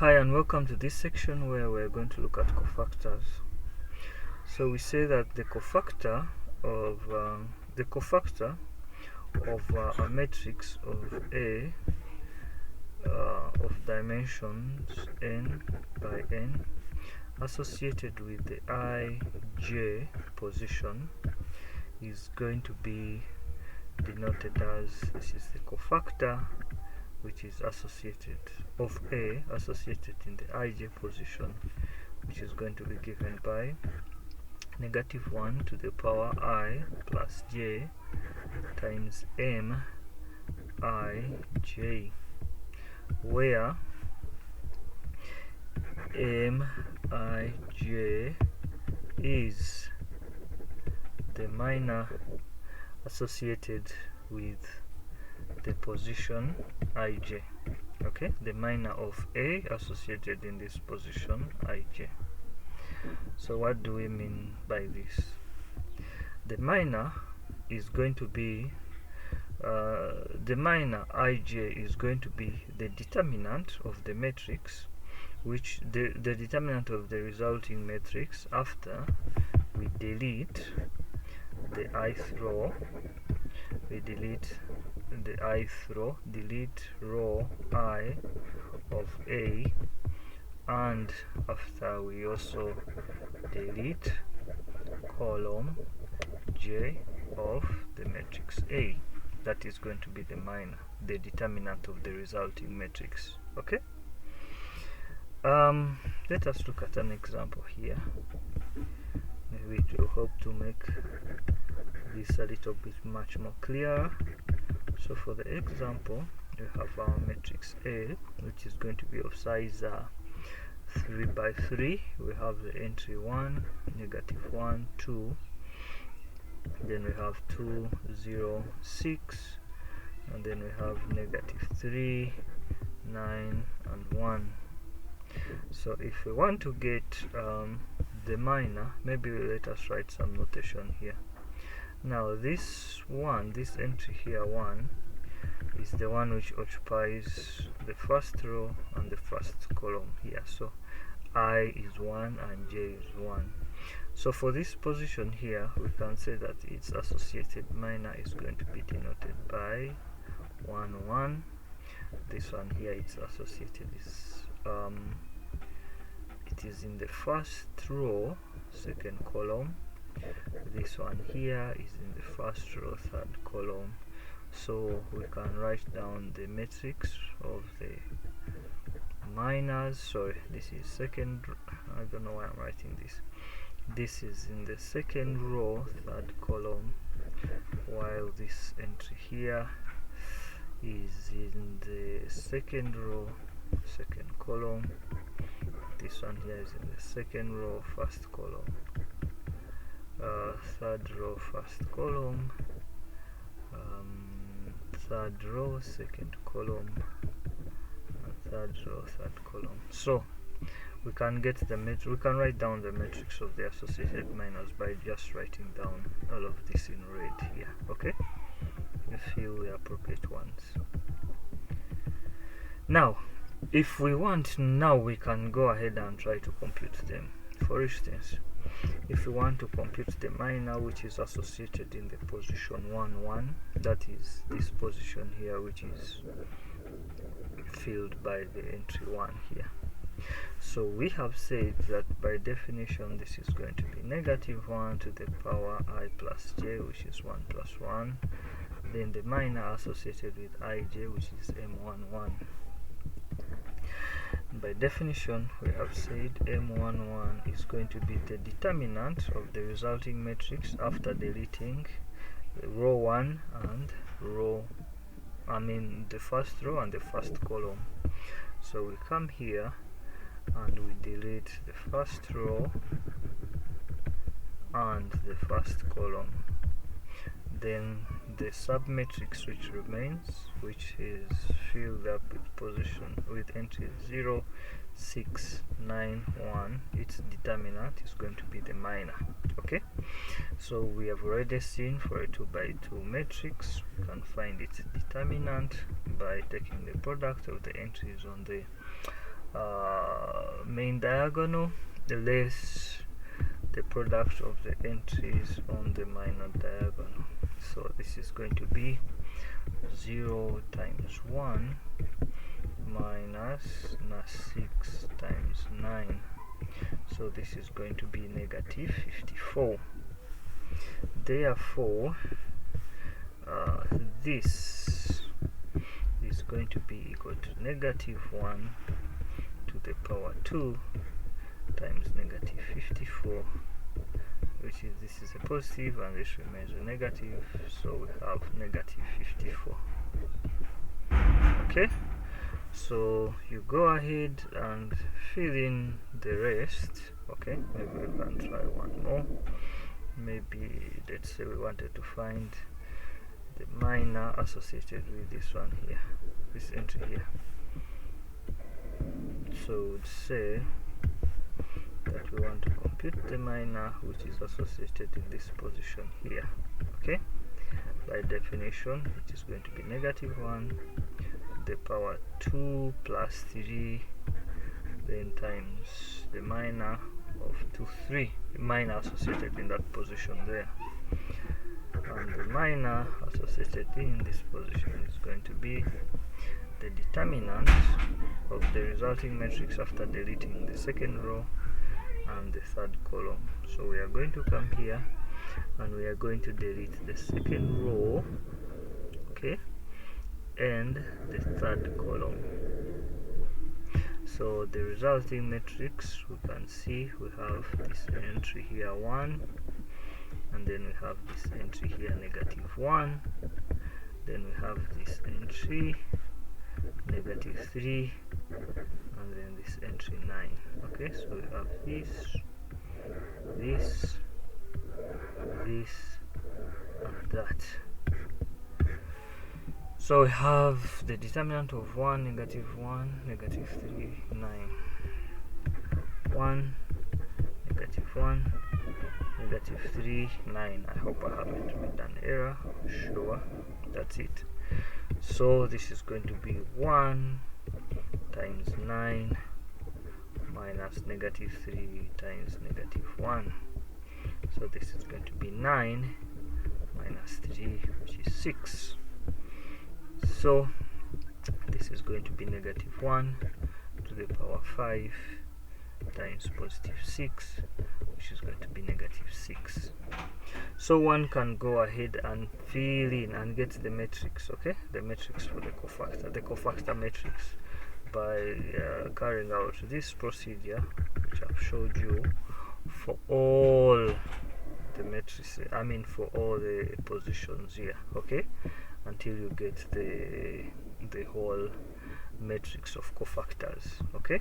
Hi and welcome to this section where we're going to look at cofactors. So we say that the cofactor of a matrix of A of dimensions n by n associated with the ij position is going to be denoted as, this is the cofactor which is associated of A associated in the ij position, which is going to be given by -1 to the power I plus j times m ij, where m ij is the minor associated with the position ij. Okay, the minor of A associated in this position ij. So what do we mean by this? The minor is going to be the minor ij is going to be the determinant of the matrix, which the determinant of the resulting matrix after we delete the ith row, delete row I of A, and after we also delete column j of the matrix A. That is going to be the minor, the determinant of the resulting matrix. Okay, let us look at an example here. Maybe it will help to make this a little bit much more clear. So for the example, we have our matrix A, which is going to be of size 3 by 3. We have the entry 1, -1, 2, then we have 2, 0, 6, and then we have -3, 9, and 1. So if we want to get the minor, maybe let us write some notation here. Now this entry here 1 is the one which occupies the first row and the first column here. So I is 1 and j is 1. So for this position here, we can say that its associated minor is going to be denoted by 1, 1. This one here, its associated is it is in the first row, second column. This one here is in the first row, third column. So we can write down the matrix of the minors. Sorry, this is second. I don't know why I'm writing this. This is in the second row, third column, while this entry here is in the second row, second column. This one here is in the second row, first column, third row, first column, third row, second column, and third row, third column. So we can get the we can write down the matrix of the associated minors by just writing down all of this in red here. Okay, you feel the appropriate ones. Now if we want, now we can go ahead and try to compute them. For instance, if we want to compute the minor which is associated in the position 1, 1, that is this position here, which is filled by the entry 1 here. So we have said that by definition this is going to be -1 to the power I plus j, which is 1 plus 1. Then the minor associated with ij, which is m11. By definition, we have said m11 is going to be the determinant of the resulting matrix after deleting the row 1 and the first row and the first column. So we come here and we delete the first row and the first column. Then the submatrix which remains, which is filled up with position with entry 0, 6, 9, 1, its determinant is going to be the minor. Okay, so we have already seen for a 2 by 2 matrix we can find its determinant by taking the product of the entries on the main diagonal less the product of the entries on the minor diagonal. So this is going to be 0 times 1 minus 6 times 9. So this is going to be negative 54. Therefore, this is going to be equal to negative 1 to the power 2 times negative 54, which is, this is a positive and this remains a negative, so we have negative 54. Okay, so you go ahead and fill in the rest. Okay, maybe we can try one more. Maybe let's say we wanted to find the minor associated with this one here, this entry here. So we'd say that we want to compute the minor which is associated in this position here. Okay, by definition it is going to be negative 1 to the power 2 plus 3 then times the minor of 3, the minor associated in that position there, and the minor associated in this position is going to be the determinant of the resulting matrix after deleting the second row and the third column. So we are going to come here and we are going to delete the second row, okay, and the third column. So the resulting matrix, we can see we have this entry here 1, and then we have this entry here negative 1, then we have this entry negative 3, and then this entry 9. Okay, so we have this, and that. So we have the determinant of 1, negative 1, negative 3, 9. 1, negative 1, negative 3, 9. I hope I haven't made an error. Sure, that's it. So this is going to be 1 times 9 minus negative 3 times negative 1. So this is going to be 9 minus 3, which is 6. So this is going to be negative 1 to the power 5 times positive 6, which is going to be negative 6. So one can go ahead and fill in and get the matrix, okay, the matrix for the cofactor matrix, by carrying out this procedure which I've showed you for all the matrices, I mean for all the positions here, okay, until you get the whole matrix of cofactors. Okay,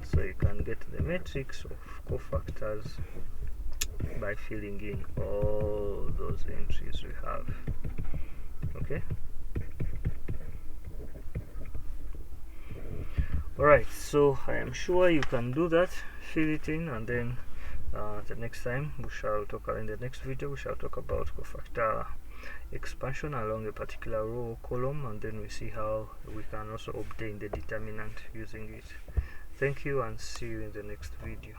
so you can get the matrix of cofactors by filling in all those entries we have. Okay, alright, so I am sure you can do that, fill it in, and then the next time we shall talk, in the next video we shall talk about cofactor expansion along a particular row or column, and then we see how we can also obtain the determinant using it. Thank you and see you in the next video.